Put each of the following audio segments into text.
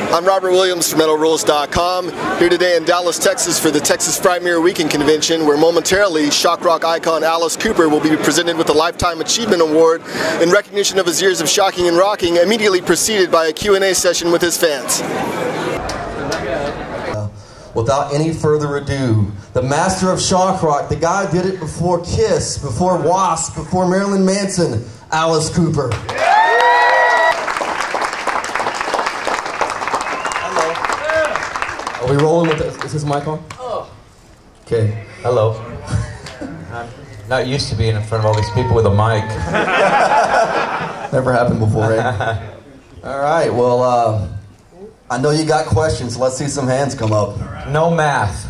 I'm Robert Williams from MetalRules.com, here today in Dallas, Texas for the Texas Frightmare Weekend Convention, where momentarily shock rock icon Alice Cooper will be presented with the Lifetime Achievement Award in recognition of his years of shocking and rocking, immediately preceded by a Q&A session with his fans. Without any further ado, the master of shock rock, the guy who did it before Kiss, before Wasp, before Marilyn Manson, Alice Cooper. Hello. Are we rolling with this? Is this mic on? Oh. Okay. Hello. I'm not used to being in front of all these people with a mic. Never happened before, right? All right, well, I know you got questions, so let's see some hands come up. No math.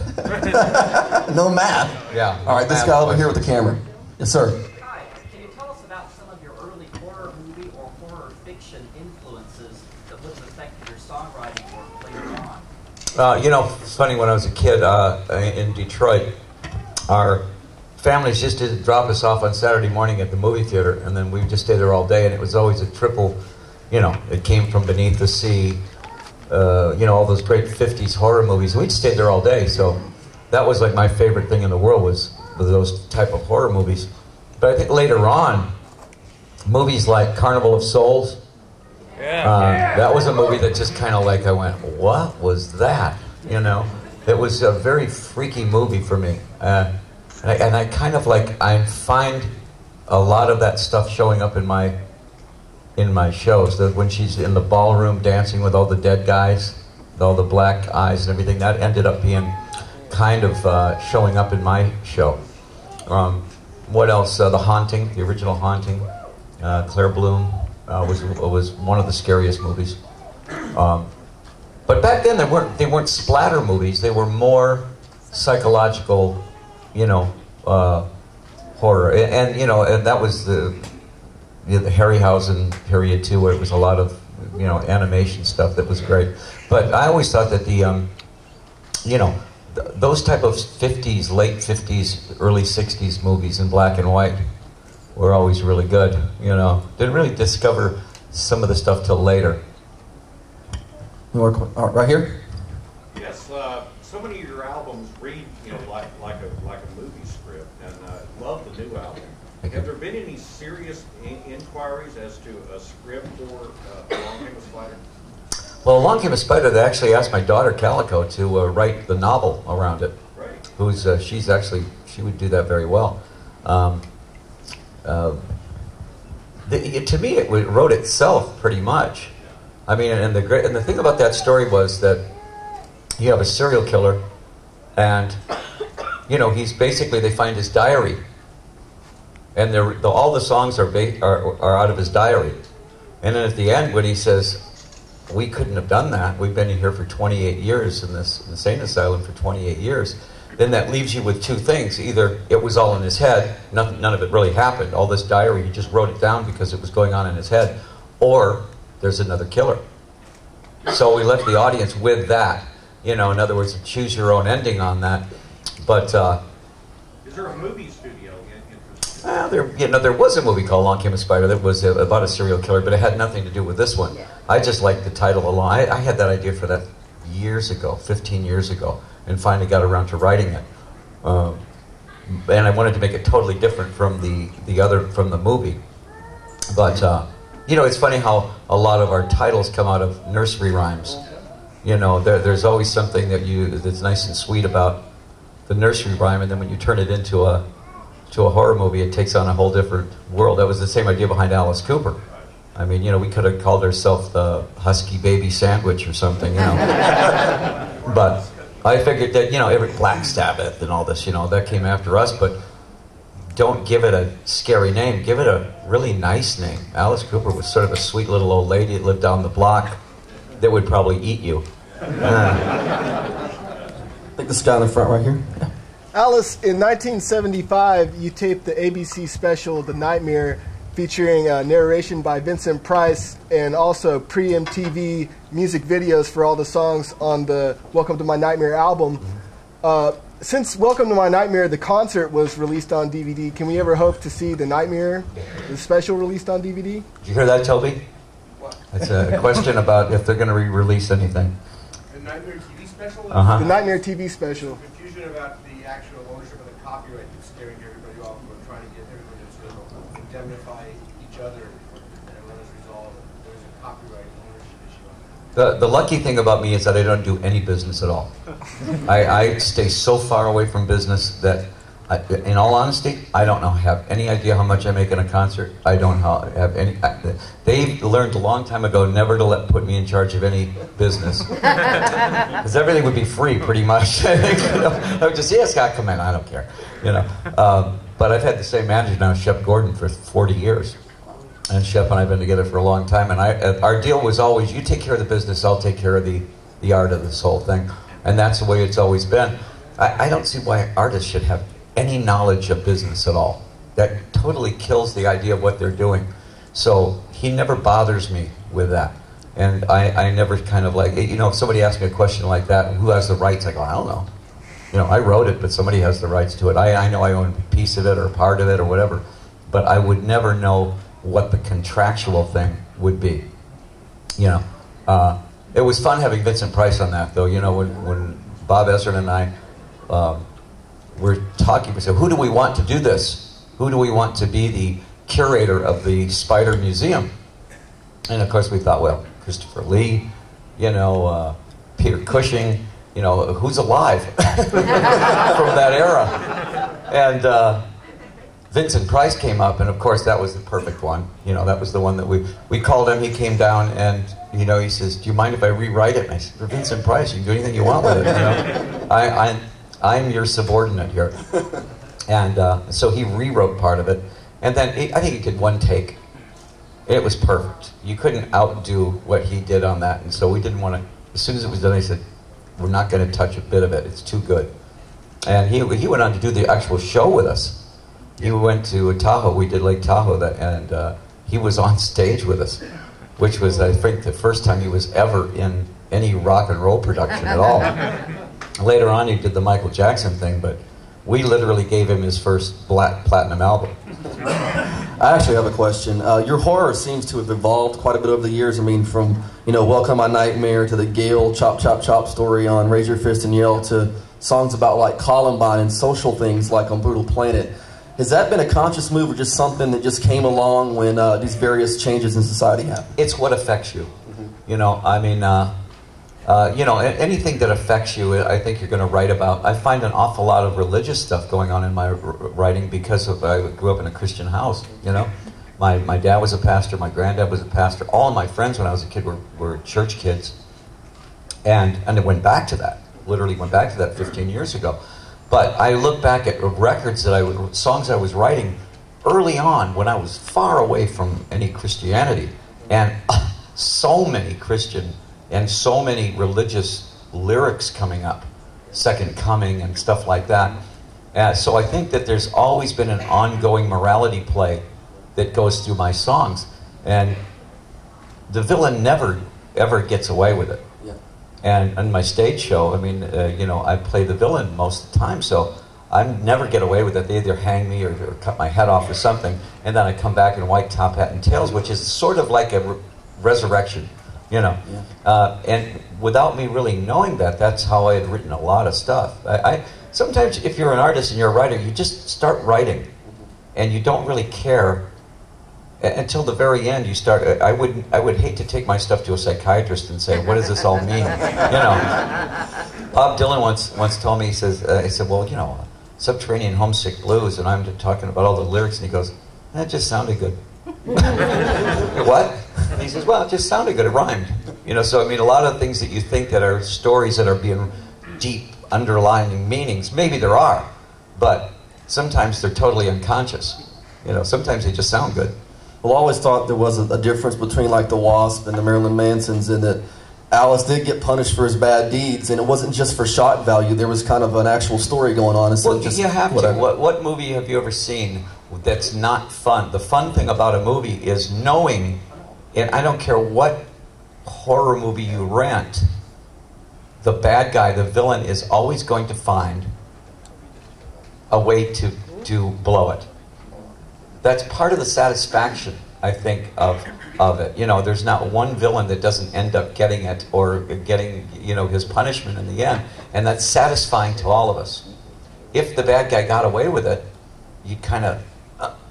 No math? Yeah. All right, this guy over here with the camera. Yes, sir. Hi, can you tell us about some of your early horror movie or horror fiction influences that would have affected your songwriting work later on? You know, it's funny, when I was a kid in Detroit, our families just didn't drop us off on Saturday morning at the movie theater, and then we just stayed there all day, and it was always a triple, you know, It Came From Beneath the Sea, you know, all those great 50s horror movies. We'd stayed there all day, so that was like my favorite thing in the world, was those type of horror movies. But I think later on, movies like Carnival of Souls, that was a movie that just kind of like, I went, what was that? You know, it was a very freaky movie for me. And I kind of like, I find a lot of that stuff showing up in my shows. That when she's in the ballroom dancing with all the dead guys, with all the black eyes and everything, that ended up being kind of showing up in my show. What else? The Haunting, the original Haunting, Claire Bloom was one of the scariest movies. But back then they weren't splatter movies. They were more psychological, you know, horror. And you know, and that was the Harryhausen period too, where it was a lot of, you know, animation stuff that was great. But I always thought that the, you know, those type of 50s, late 50s, early 60s movies in black and white were always really good. You know, didn't really discover some of the stuff till later. Right here. Yes, so many of your albums read, you know, like a movie script, and love the new album. Have there been any serious inquiries as to a script for Along Came a Spider? Well, Along Came a Spider, they actually asked my daughter Calico to write the novel around it. Right. Who's she would do that very well. To me, it wrote itself pretty much. I mean, and the thing about that story was that you have a serial killer, and you know, he's basically, they find his diary. And all the songs are out of his diary. And then at the end, when he says, we couldn't have done that, we've been here for 28 years in this insane asylum for 28 years, then that leaves you with two things. Either it was all in his head, none of it really happened, all this diary, he just wrote it down because it was going on in his head, or there's another killer. So we left the audience with that. You know, in other words, choose your own ending on that. But is there a movie studio? There was a movie called Along Came a Spider that was about a serial killer, but it had nothing to do with this one. I just liked the title alone. I had that idea for that years ago, 15 years ago, and finally got around to writing it. And I wanted to make it totally different from the movie. But you know, it's funny how a lot of our titles come out of nursery rhymes. You know, there's always something that's nice and sweet about the nursery rhyme, and then when you turn it into a horror movie, it takes on a whole different world. That was the same idea behind Alice Cooper. I mean, you know, we could have called ourselves the Husky Baby Sandwich or something, you know. But I figured that, you know, every Black Sabbath and all this, you know, that came after us, but don't give it a scary name. Give it a really nice name. Alice Cooper was sort of a sweet little old lady that lived down the block that would probably eat you. I think this guy in the front right here. Yeah. Alice, in 1975, you taped the ABC special, The Nightmare, featuring narration by Vincent Price and also pre-MTV music videos for all the songs on the Welcome to My Nightmare album. Since Welcome to My Nightmare, the concert was released on DVD, can we ever hope to see The Nightmare, the special, released on DVD? Did you hear that, Toby? What? It's a question about if they're going to re-release anything. The Nightmare TV special? Uh-huh. The Nightmare TV special. Confusion about the actual ownership of the copyright that's scaring everybody off. We're trying to get everybody to indemnify each other and let us resolve it. There's a copyright ownership issue on it. The lucky thing about me is that I don't do any business at all. I stay so far away from business that, in all honesty, I don't have any idea how much I make in a concert. I don't have any. They learned a long time ago never to put me in charge of any business, because everything would be free pretty much. I would just, yeah, Scott, come in. I don't care, But I've had the same manager now, Shep Gordon, for 40 years. And Shep and I have been together for a long time, and our deal was always, you take care of the business, I'll take care of the art of this whole thing. And that's the way it's always been. I don't see why artists should have any knowledge of business at all. That totally kills the idea of what they're doing. So he never bothers me with that. And I never kind of like, if somebody asks me a question like that, who has the rights? I go, I don't know. I wrote it, but somebody has the rights to it. I know I own a piece of it or part of it or whatever, but I would never know what the contractual thing would be. It was fun having Vincent Price on that, though. When Bob Ezrin and I were talking, we said, who do we want to do this? Who do we want to be the curator of the Spider Museum? And of course we thought, well, Christopher Lee, Peter Cushing, who's alive from that era. And Vincent Price came up, and of course that was the perfect one. That was the one that we called him. He came down, and he says, "Do you mind if I rewrite it?" And I said, "For Vincent Price, you can do anything you want with it." I'm your subordinate here. And so he rewrote part of it, and then I think he did one take. It was perfect. You couldn't outdo what he did on that, and so we didn't want to. As soon as it was done, I said, "We're not going to touch a bit of it. It's too good." And he went on to do the actual show with us. He went to Tahoe. We did Lake Tahoe, and he was on stage with us, which was, I think, the first time he was ever in any rock and roll production at all. Later on, he did the Michael Jackson thing, but we literally gave him his first platinum album. I actually have a question. Your horror seems to have evolved quite a bit over the years. I mean, from Welcome My Nightmare to the Gale Chop Chop Chop story on Raise Your Fist and Yell to songs about like Columbine and social things like on Brutal Planet. Has that been a conscious move or just something that just came along when these various changes in society happened? It's what affects you. Anything that affects you, I think you're going to write about. I find an awful lot of religious stuff going on in my writing because I grew up in a Christian house. My dad was a pastor, my granddad was a pastor. All of my friends when I was a kid were church kids, and it went back to that. Literally went back to that 15 years ago. But I look back at records songs I was writing early on when I was far away from any Christianity, and so many Christian and so many religious lyrics coming up, Second Coming and stuff like that. So I think that there's always been an ongoing morality play that goes through my songs, and the villain never ever gets away with it. And on my stage show, I play the villain most of the time, so I never get away with it. They either hang me or cut my head off or something, and then I come back in white top hat and tails, which is sort of like a resurrection, And without me really knowing that, that's how I had written a lot of stuff. Sometimes if you're an artist and you're a writer, you just start writing, and you don't really care until the very end. You start. I would hate to take my stuff to a psychiatrist and say, "What does this all mean?" Bob Dylan once told me. He says, "I said, well, Subterranean Homesick Blues," and I'm talking about all the lyrics, and he goes, "That just sounded good." What? And he says, "Well, it just sounded good. It rhymed." So a lot of things that you think that are stories that are being deep underlying meanings, maybe there are, but sometimes they're totally unconscious. Sometimes they just sound good. Well, I always thought there was a difference between like the Wasp and the Marilyn Mansons, in that Alice did get punished for his bad deeds, and it wasn't just for shock value. There was kind of an actual story going on. Well, just you have to. What movie have you ever seen that's not fun? The fun thing about a movie is knowing, and I don't care what horror movie you rent, the bad guy, the villain, is always going to find a way to blow it. That's part of the satisfaction, I think, of it. You know, there's not one villain that doesn't end up getting it or getting, you know, his punishment in the end. And that's satisfying to all of us. If the bad guy got away with it, you kind of,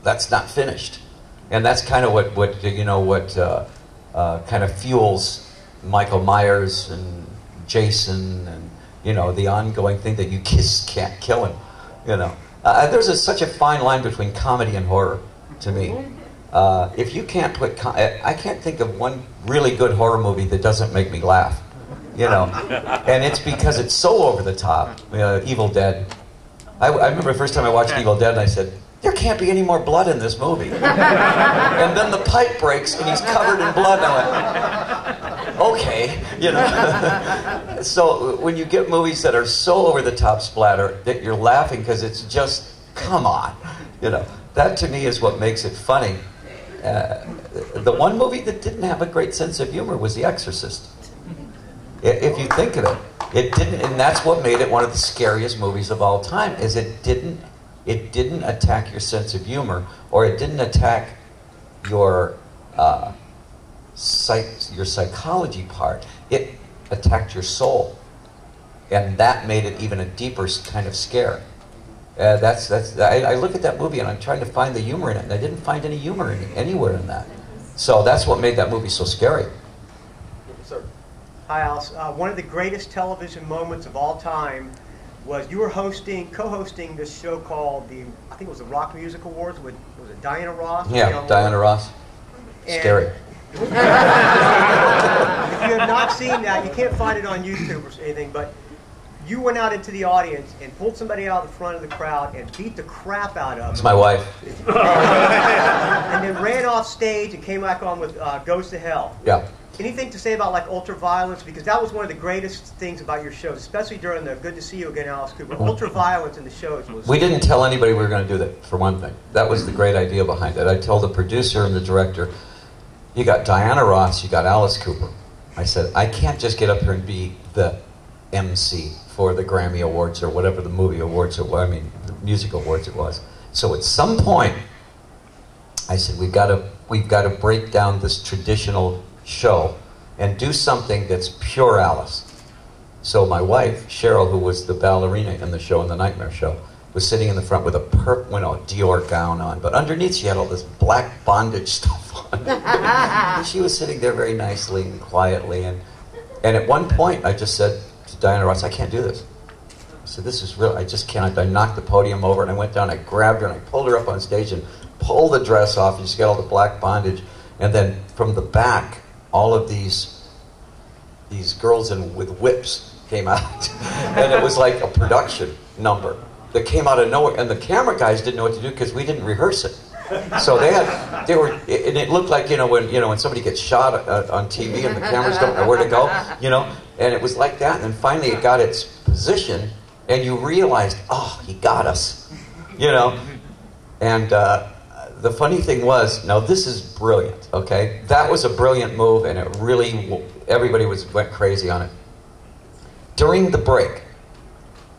that's not finished. And that's kind of what kind of fuels Michael Myers and Jason and, you know, the ongoing thing that you just can't kill him, you know. There's such a fine line between comedy and horror, to me. If you can't put, I can't think of one really good horror movie that doesn't make me laugh, you know. And it's because it's so over the top. Evil Dead. I remember the first time I watched Evil Dead and I said, there can't be any more blood in this movie. And then the pipe breaks and he's covered in blood. And I went, okay, you know. So when you get movies that are so over the top splatter that you're laughing because it's just, come on, you know. That to me is what makes it funny. The one movie that didn't have a great sense of humor was The Exorcist. If you think of it, it didn't, and that's what made it one of the scariest movies of all time. Is it didn't attack your sense of humor, or it didn't attack your psychology part. It attacked your soul, and that made it even a deeper kind of scare. I look at that movie and I'm trying to find the humor in it, and I didn't find any humor anywhere in that. So that's what made that movie so scary. Sir. Hi, Alice. One of the greatest television moments of all time was you were co-hosting this show called I think it was the Rock Music Awards with, was it Diana Ross? Yeah, Diana Ross. Scary. If you have not seen that, you can't find it on YouTube or anything, but you went out into the audience and pulled somebody out of the front of the crowd and beat the crap out of them. It's my wife. And then ran off stage and came back on with Goes to Hell. Yeah. Anything to say about like ultraviolence? Because that was one of the greatest things about your shows, especially during the Good to See You Again, Alice Cooper. Ultraviolence in the shows was... We didn't tell anybody we were going to do that, for one thing. That was the great idea behind it. I told the producer and the director, you got Diana Ross, you got Alice Cooper. I said, I can't just get up here and be the MC for the Grammy Awards or whatever the movie awards, the music awards it was. So at some point, I said, we've got to break down this traditional show and do something that's pure Alice. So my wife, Cheryl, who was the ballerina in the show, in the Nightmare show, was sitting in the front with a Dior gown on, but underneath she had all this black bondage stuff on. And she was sitting there very nicely and quietly, and at one point I just said to Diana Ross, I can't do this. I said, this is real, I just can't. I knocked the podium over and I went down, I grabbed her and I pulled her up on stage and pulled the dress off, and she's got all the black bondage, and then from the back, all of these girls with whips came out. And it was like a production number that came out of nowhere, and the camera guys didn't know what to do because we didn't rehearse it. So and it looked like, when somebody gets shot on TV and the cameras don't know where to go, and it was like that, and then finally it got its position, and you realized, oh, he got us, and the funny thing was, now this is brilliant, okay? That was a brilliant move, and it really, everybody went crazy on it. During the break,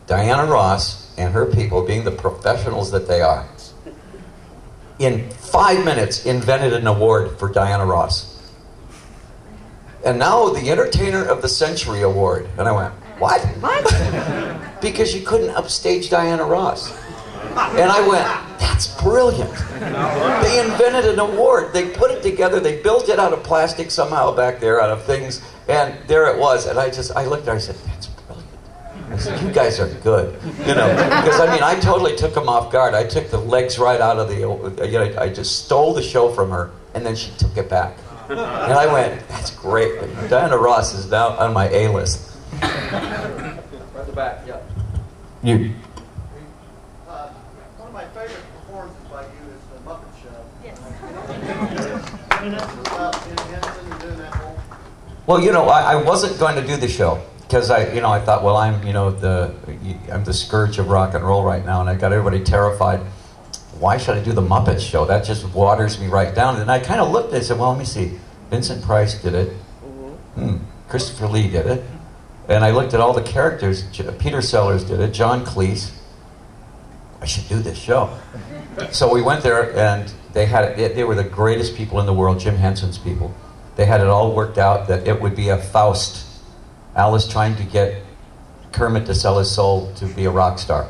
Diana Ross and her people, being the professionals that they are, in 5 minutes invented an award for Diana Ross. And now the Entertainer of the Century Award. And I went, what? What? Because you couldn't upstage Diana Ross. And I went, that's brilliant. They invented an award. They put it together. They built it out of plastic somehow back there, out of things. And there it was. And I looked at her, I said, that's brilliant. I said, you guys are good. Because I totally took them off guard. I took the legs right out of I just stole the show from her, and then she took it back. And I went, that's great. Diana Ross is now on my A-list. Right at the back, yeah. You. One of my favorite performances by you is the Muppet Show. Yes. Well, I wasn't going to do the show because I thought, well, I'm the scourge of rock and roll right now, and I got everybody terrified. Why should I do the Muppet Show? That just waters me right down. And I kind of looked and I said, well, let me see. Vincent Price did it. Christopher Lee did it. And I looked at all the characters. Peter Sellers did it. John Cleese. I should do this show. So we went there, and they were the greatest people in the world, Jim Henson's people. They had it all worked out that it would be a Faust. Alice trying to get Kermit to sell his soul to be a rock star,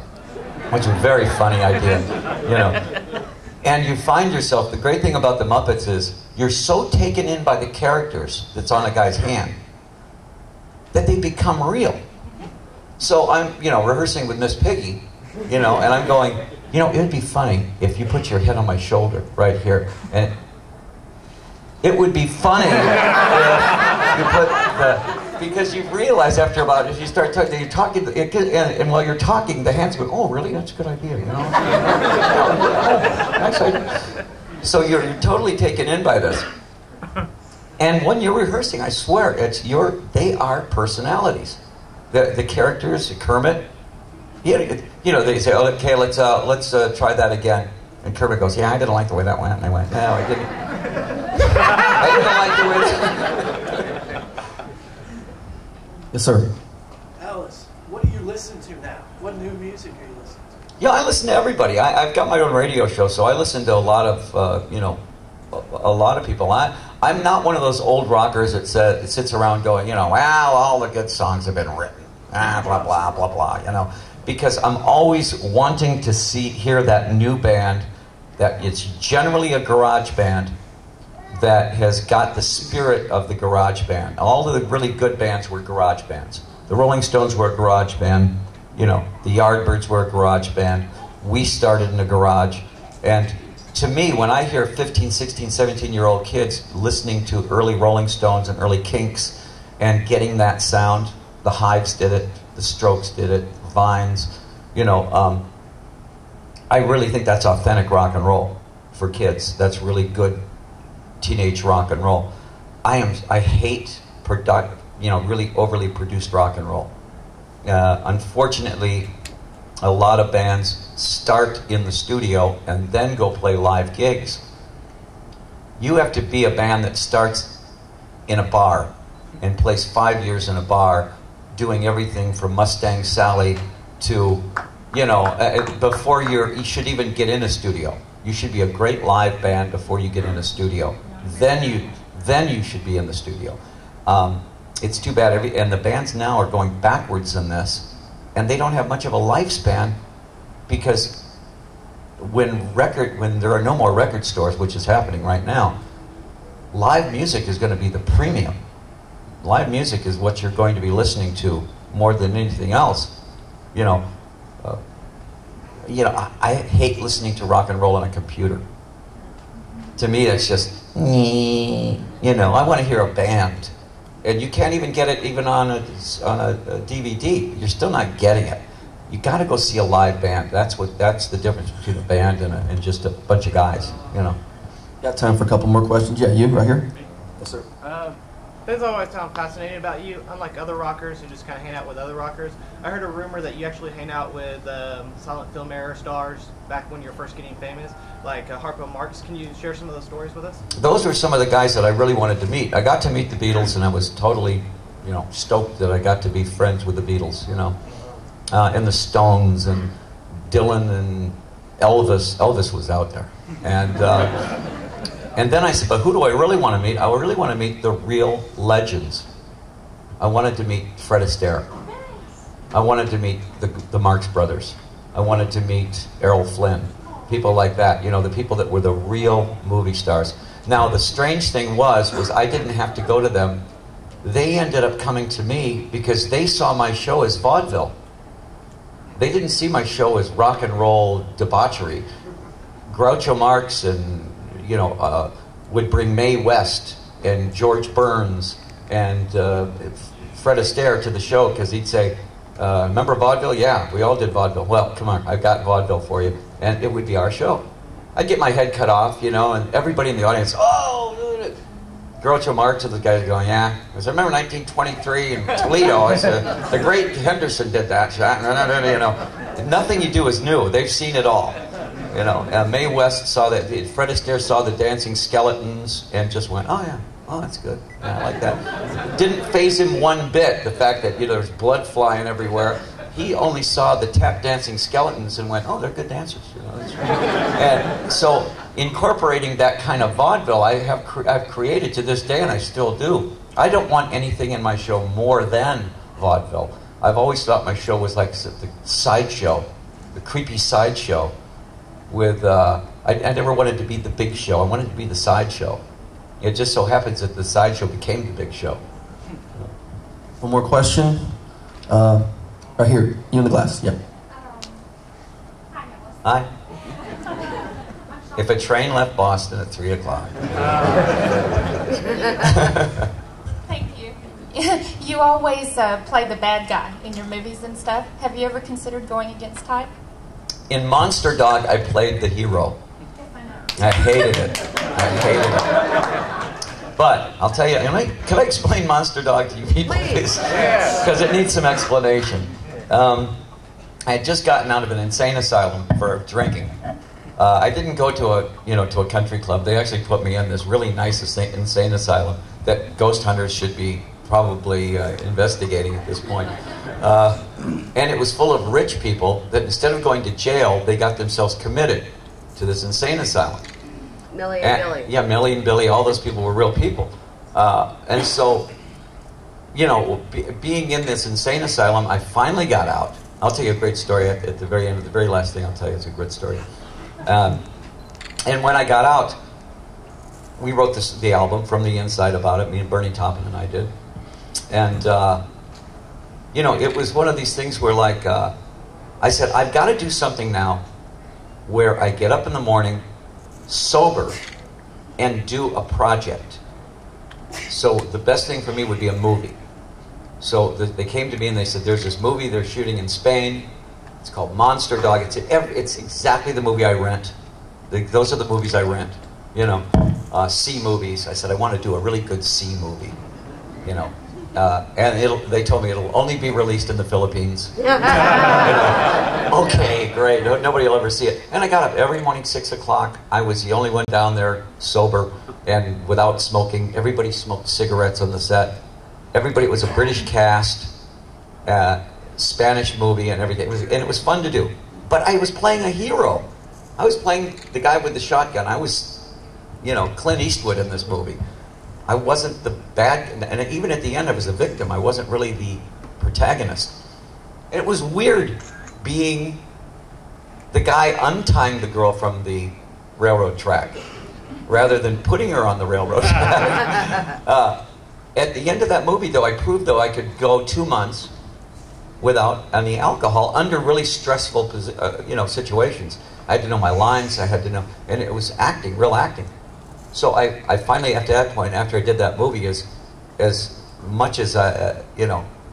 which is a very funny idea, you know. And you find yourself, the great thing about the Muppets is, you're so taken in by the characters that's on a guy's hand that they become real. So I'm, you know, rehearsing with Miss Piggy, you know, and I'm going, you know, it would be funny if you put your head on my shoulder right here, and it would be funny if you put the, because you realize after about, if you start talking, you're talking, and while you're talking, the hands go, oh, really? That's a good idea, you know? Actually, so you're totally taken in by this. And when you're rehearsing, I swear, they are personalities. The characters, Kermit, you know, they say, oh, okay, let's try that again. And Kermit goes, yeah, I didn't like the way that went. And I went, no, I didn't. I didn't like the way that. Yes, sir. Alice, what do you listen to now? What new music are you listening to? Yeah, I listen to everybody. I've got my own radio show, so I listen to a lot of, you know, a lot of people. I'm not one of those old rockers that sits around going, you know, well, all the good songs have been written, blah, blah, blah, blah, you know, because I'm always wanting to hear that new band, that it's generally a garage band that has got the spirit of the garage band. All of the really good bands were garage bands. The Rolling Stones were a garage band, you know, the Yardbirds were a garage band. We started in a garage, and to me, when I hear 15, 16, 17-year-old kids listening to early Rolling Stones and early Kinks and getting that sound, the Hives did it, the Strokes did it, Vines, you know, I really think that's authentic rock and roll for kids. That's really good teenage rock and roll. I hate really overly produced rock and roll. Unfortunately, a lot of bands start in the studio and then go play live gigs. You have to be a band that starts in a bar and plays 5 years in a bar, doing everything from Mustang Sally to, you know, before you should even get in a studio. You should be a great live band before you get in a studio. Then you should be in the studio. It's too bad, and the bands now are going backwards in this, and they don't have much of a lifespan, because when there are no more record stores, which is happening right now, live music is going to be the premium. Live music is what you're going to be listening to more than anything else. You know, I hate listening to rock and roll on a computer. To me, that's just, you know, I want to hear a band. And you can't even get it even on a DVD. You're still not getting it. You got to go see a live band. That's the difference between a band and just a bunch of guys, you know. Got time for a couple more questions. Yeah, you right here. Yes, sir. Things I always found fascinating about you, unlike other rockers who just kind of hang out with other rockers. I heard a rumor that you actually hang out with silent film era stars back when you were first getting famous, like Harpo Marx. Can you share some of those stories with us? Those were some of the guys that I really wanted to meet. I got to meet the Beatles, and I was totally, you know, stoked that I got to be friends with the Beatles, you know. And the Stones, and Dylan, and Elvis. Elvis was out there. And then I said, but who do I really want to meet? I really want to meet the real legends. I wanted to meet Fred Astaire. I wanted to meet the Marx Brothers. I wanted to meet Errol Flynn. People like that, you know, the people that were the real movie stars. Now, the strange thing was I didn't have to go to them. They ended up coming to me because they saw my show as vaudeville. They didn't see my show as rock and roll debauchery. Groucho Marx and, you know, would bring Mae West and George Burns and Fred Astaire to the show because he'd say, remember vaudeville? Yeah, we all did vaudeville. Well, come on, I've got vaudeville for you. And it would be our show. I'd get my head cut off, you know, and everybody in the audience, oh, Groucho Marx and the guys going, yeah. I said, remember 1923 in Toledo? I said, the great Henderson did that. You know, nothing you do is new. They've seen it all. You know, Mae West saw that. Fred Astaire saw the dancing skeletons and just went, oh yeah, oh that's good. Yeah, I like that. Didn't faze him one bit, the fact that, you know, there's blood flying everywhere. he only saw the tap dancing skeletons and went, oh, they're good dancers. You know, and so incorporating that kind of vaudeville, I've created to this day, and I still do. I don't want anything in my show more than vaudeville. I've always thought my show was like the sideshow, the creepy sideshow. With I never wanted to be the big show. I wanted to be the sideshow. It just so happens that the sideshow became the big show. One more question. Right here, you in the glass. Yeah. Hi. If a train left Boston at 3 o'clock. Thank you. You always play the bad guy in your movies and stuff. Have you ever considered going against type? In Monster Dog, I played the hero. I hated it. But I'll tell you, can I explain Monster Dog to you people, please? Because it needs some explanation. I had just gotten out of an insane asylum for drinking. I didn't go to a country club. They actually put me in this really nice insane asylum that ghost hunters should be probably investigating at this point. And it was full of rich people that instead of going to jail, they got themselves committed to this insane asylum. Millie and Billy. Yeah, Millie and Billy, all those people were real people. And so, being in this insane asylum, I finally got out. I'll tell you a great story at the very end. The very last thing I'll tell you is a great story. And when I got out, we wrote the album From the Inside about it. Me and Bernie Taupin and I did. And, it was one of these things where, I said, I've got to do something now where I get up in the morning sober and do a project. So the best thing for me would be a movie. So they came to me and they said, there's this movie they're shooting in Spain. It's called Monster Dog. It's exactly the movie I rent. Those are the movies I rent. C movies. I said, I want to do a really good C movie. And they told me it'll only be released in the Philippines. Okay, great. Nobody will ever see it. And I got up every morning, 6 o'clock. I was the only one down there sober and without smoking. Everybody smoked cigarettes on the set. It was a British cast, Spanish movie and everything. It was fun to do. But I was playing a hero. I was playing the guy with the shotgun. I was, Clint Eastwood in this movie. I wasn't the bad, and even at the end I was a victim. I wasn't really the protagonist. It was weird being the guy untying the girl from the railroad track rather than putting her on the railroad track. At the end of that movie, though, I proved, though, I could go 2 months without any alcohol under really stressful, situations. I had to know my lines. I had to know, and it was acting, real acting. So I finally, at that point, after I did that movie, as much as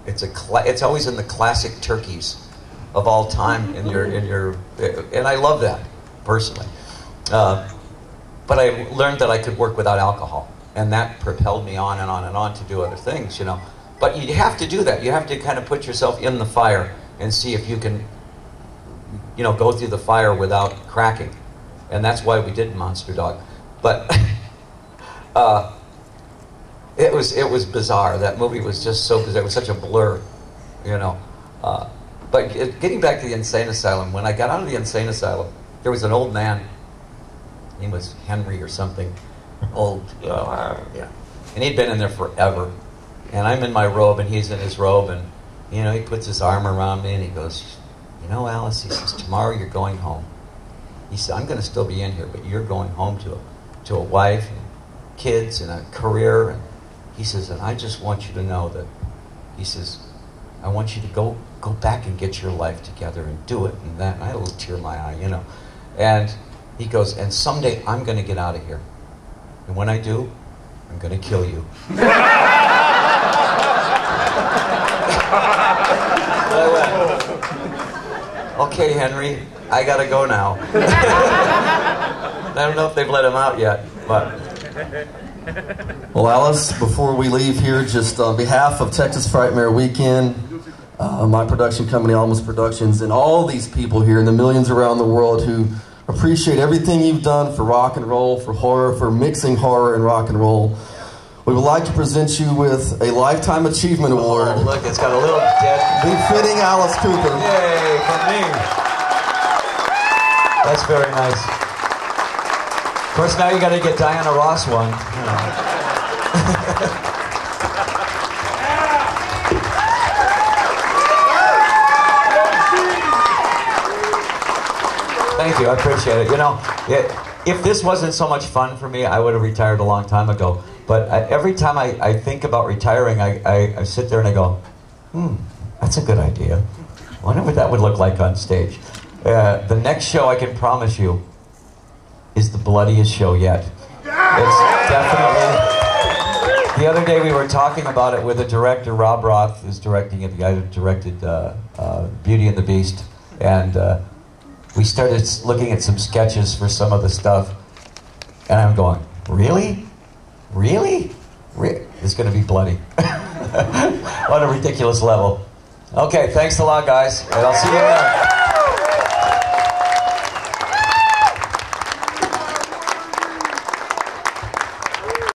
it's always in the classic turkeys of all time in your, and I love that personally. But I learned that I could work without alcohol, and that propelled me on and on and on to do other things, But you have to do that. You have to kind of put yourself in the fire and see if you can, go through the fire without cracking, and that's why we did Monster Dog. But it was bizarre. That movie was just so bizarre. It was such a blur, But getting back to the insane asylum, when I got out of the insane asylum, there was an old man. He was Henry or something, old, yeah. And he'd been in there forever. And I'm in my robe, and he's in his robe, and he puts his arm around me, and he goes, Alice, he says, tomorrow you're going home. He said, I'm going to still be in here, but you're going home to a wife and kids and a career. And he says, and I just want you to know that, he says, I want you to go back and get your life together and do it. And that, and I had a little tear in my eye, And he goes, and someday I'm going to get out of here. And when I do, I'm going to kill you. I went, okay, Henry, I got to go now. I don't know if they've let him out yet, but... Well, Alice, before we leave here, just on behalf of Texas Frightmare Weekend, my production company, Almost Productions, and all these people here and the millions around the world who appreciate everything you've done for rock and roll, for horror, for mixing horror and rock and roll, we would like to present you with a Lifetime Achievement Award. Oh, look, it's got a little dead. Befitting Alice Cooper. Yay, from me. That's very nice. Of course, now you got to get Diana Ross one. You know. Thank you, I appreciate it. You know, if this wasn't so much fun for me, I would have retired a long time ago. But every time I think about retiring, I sit there and I go, that's a good idea. I wonder what that would look like on stage. The next show, I can promise you, is the bloodiest show yet. It's definitely... The other day we were talking about it with the director, Rob Roth, who's directing it, the guy who directed Beauty and the Beast. And we started looking at some sketches for some of the stuff. And I'm going, really? Really? It's going to be bloody. On a ridiculous level. Okay, thanks a lot, guys. And I'll see you there.